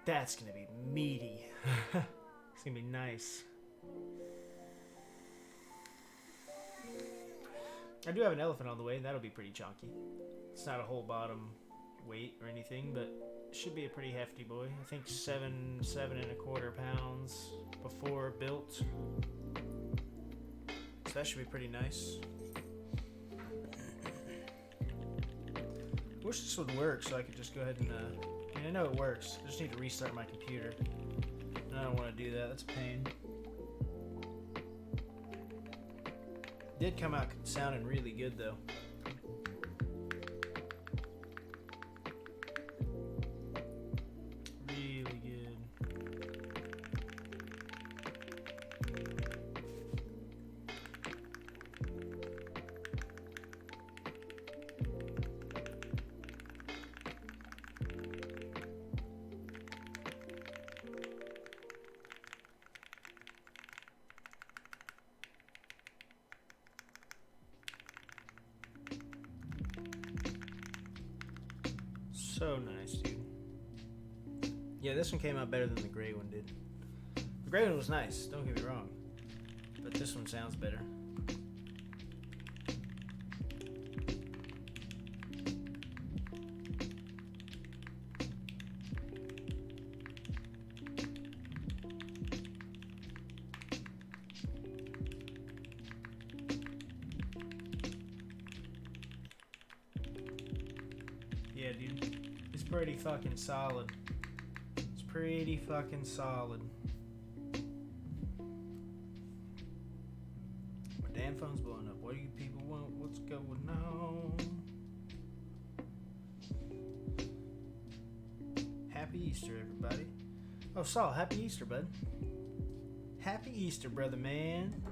That's gonna be meaty. It's gonna be nice. I do have an elephant on the way. That'll be pretty chunky. It's not a whole bottom weight or anything, but it should be a pretty hefty boy. I think 7.25 pounds before built. So that should be pretty nice. Wish this would work so I could just go ahead and I mean, I know it works. I just need to restart my computer. And I don't want to do that. That's a pain. Did come out sounding really good though. Really good. So nice, dude. Yeah, this one came out better than the gray one did. The gray one was nice, don't get me wrong. But this one sounds better. Yeah, dude. It's pretty fucking solid. It's pretty fucking solid. My damn phone's blowing up. What do you people want? What's going on? Happy Easter, everybody. Oh, Saul, happy Easter, bud. Happy Easter, brother man.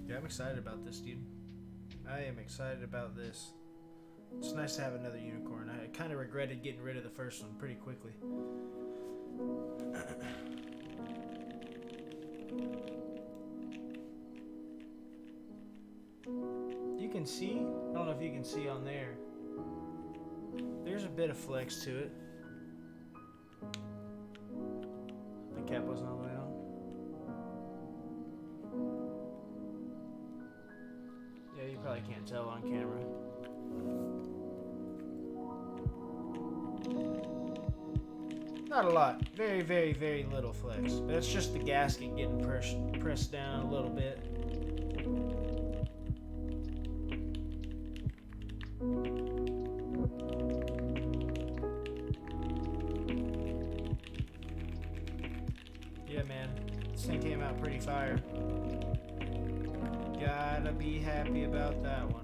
Yeah, I'm excited about this, dude. I am excited about this. It's nice to have another unicorn. I kind of regretted getting rid of the first one pretty quickly. You can see, I don't know if you can see on there, there's a bit of flex to it. The cap wasn't all the way on. Yeah, you probably can't tell on camera. Not a lot. Very, very, very little flex. But it's just the gasket getting pressed down a little bit. Yeah, man. This thing came out pretty fire. Gotta be happy about that one.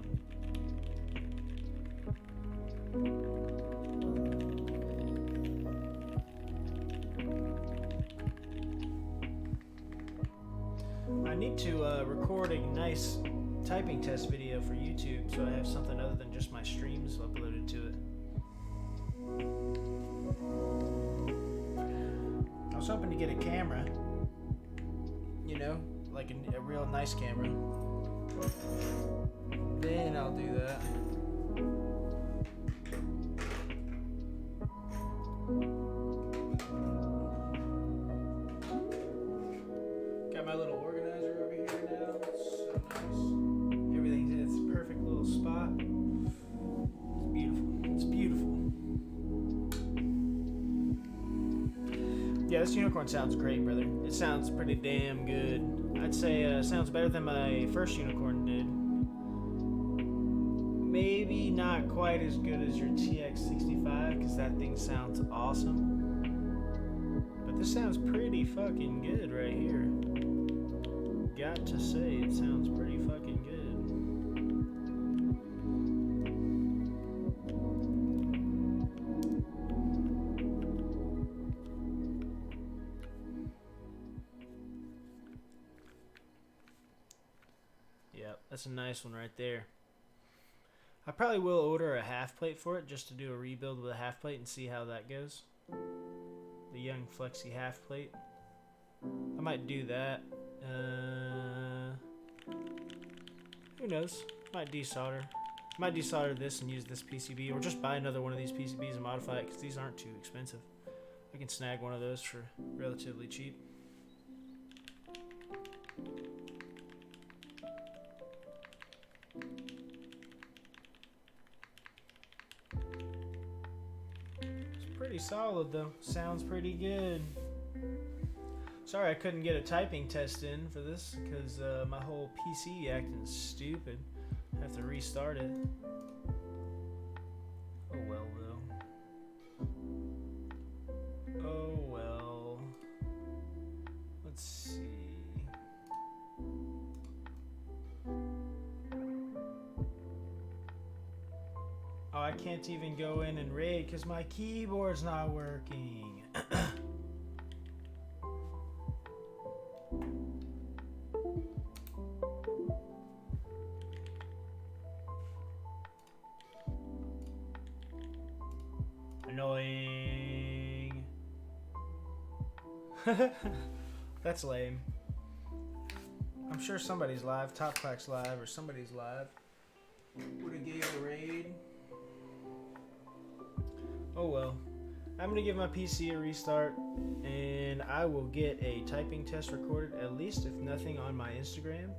I need to record a nice typing test video for YouTube so I have something other than just my streams uploaded to it. I was hoping to get a camera, you know, like a real nice camera. Then I'll do that. Got my little organizer over here now. It's so nice. Everything's in its perfect little spot. It's beautiful. It's beautiful. Yeah, this unicorn sounds great, brother. It sounds pretty damn good. I'd say it sounds better than my first unicorn did. Maybe not quite as good as your TX65 because that thing sounds awesome. But this sounds pretty fucking good right here. Got to say, it sounds pretty fucking good. Yep, that's a nice one right there. I probably will order a half plate for it just to do a rebuild with a half plate and see how that goes. The young flexi half plate. I might do that. Who knows? Might desolder. Might desolder this and use this PCB, or just buy another one of these PCBs and modify it because these aren't too expensive. I can snag one of those for relatively cheap. It's pretty solid though. Sounds pretty good. Sorry I couldn't get a typing test in for this because my whole PC acting stupid. I have to restart it. Oh well though. Oh well. Let's see. Oh, I can't even go in and raid because my keyboard's not working. Annoying. That's lame. I'm sure somebody's live. Top Clack's live or somebody's live. Would have gave a raid. Oh well. I'm gonna give my PC a restart and I will get a typing test recorded, at least if nothing, on my Instagram,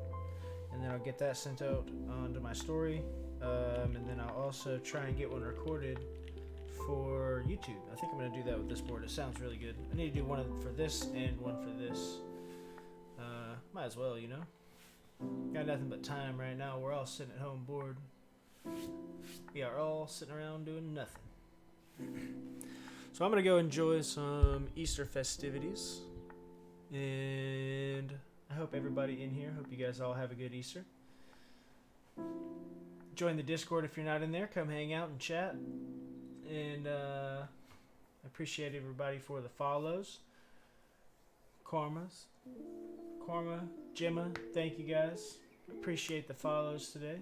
and then I'll get that sent out onto my story, and then I'll also try and get one recorded for YouTube. I think I'm gonna do that with this board. It sounds really good. I need to do one for this and one for this. Might as well, you know. Got nothing but time right now. We're all sitting at home bored. We are all sitting around doing nothing. So I'm gonna go enjoy some Easter festivities, and I hope everybody in here, hope you guys all have a good Easter. Join the Discord if you're not in there. Come hang out and chat. And I appreciate everybody for the follows. Karma, Gemma, thank you guys. Appreciate the follows today.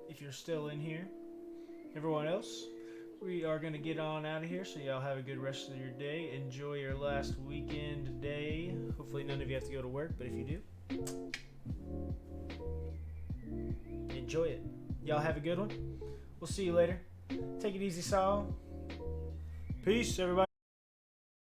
If you're still in here. Everyone else, we are going to get on out of here, so y'all have a good rest of your day. Enjoy your last weekend day. Hopefully none of you have to go to work, but if you do, enjoy it. Y'all have a good one. We'll see you later. Take it easy, Saul. Peace, everybody.